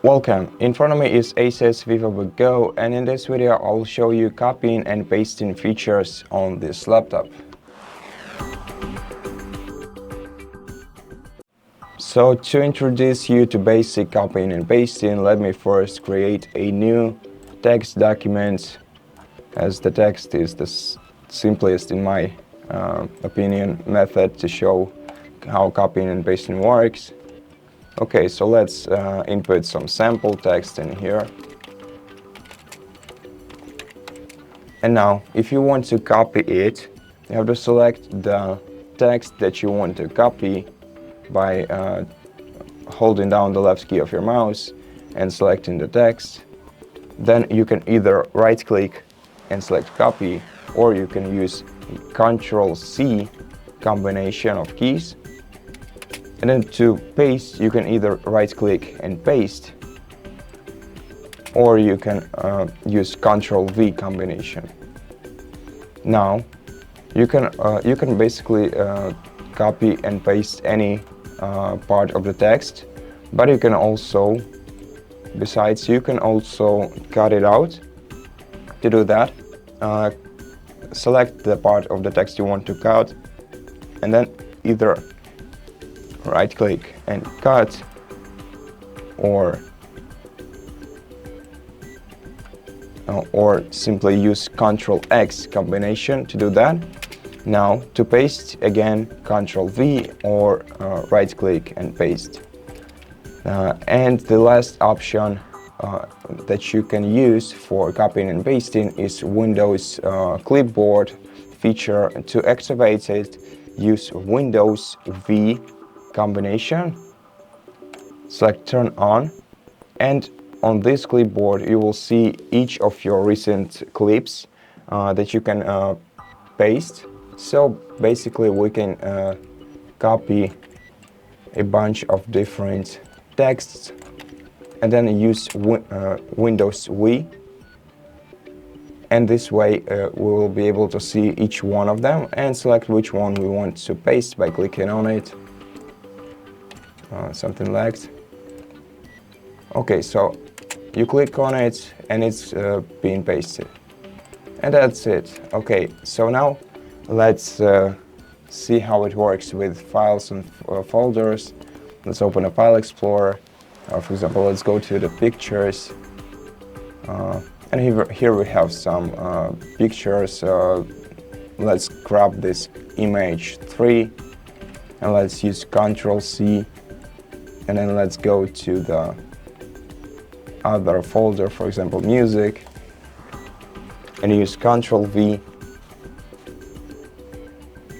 Welcome, in front of me is ASUS VivoBook Go, and in this video I'll show you copying and pasting features on this laptop. So to introduce you to basic copying and pasting, let me first create a new text document, as the text is the simplest, in my opinion, method to show how copying and pasting works. Okay, so let's input some sample text in here. And now, if you want to copy it, you have to select the text that you want to copy by holding down the left key of your mouse and selecting the text. Then you can either right-click and select copy, or you can use Ctrl+C combination of keys. And then to paste, you can either right-click and paste, or you can use Ctrl+V combination. Now, you can basically copy and paste any part of the text, but you can also, besides, you can also cut it out. To do that, select the part of the text you want to cut, and then either right-click and cut, or simply use Ctrl+X combination to do that. Now, to paste, again, Ctrl+V or right-click and paste. And the last option that you can use for copying and pasting is Windows clipboard feature. To activate it, use Windows+V combination, select turn on, and on this clipboard you will see each of your recent clips that you can paste. So basically we can copy a bunch of different texts and then use Windows+V, and this way we will be able to see each one of them and select which one we want to paste by clicking on it. Something lagged. Okay, so you click on it and it's being pasted, and that's it. Okay, so now let's see how it works with files and folders. Let's open a file explorer. For example, let's go to the pictures, and here we have some pictures. Let's grab this image 3 and let's use Ctrl+C, and then let's go to the other folder, for example music, and use Ctrl+V,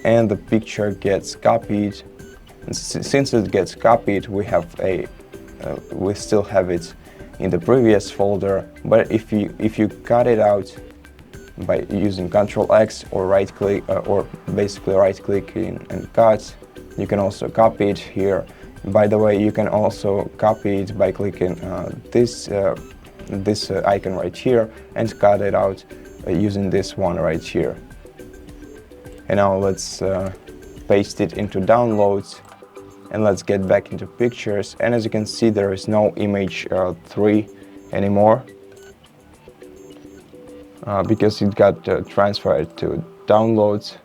and the picture gets copied. And since it gets copied, we still have it in the previous folder. But if you cut it out by using Ctrl+X or right-click, or basically right-clicking and cut, you can also copy it here. By the way, you can also copy it by clicking this icon right here and cut it out using this one right here. And now let's paste it into downloads, and let's get back into pictures. And as you can see, there is no image 3 anymore because it got transferred to downloads.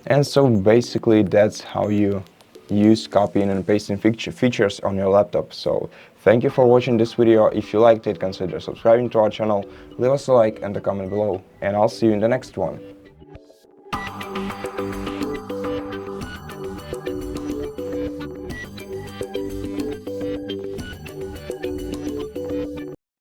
And so basically that's how you use copying and pasting features on your laptop. So thank you for watching this video. If you liked it, consider subscribing to our channel, leave us a like and a comment below, and I'll see you in the next one.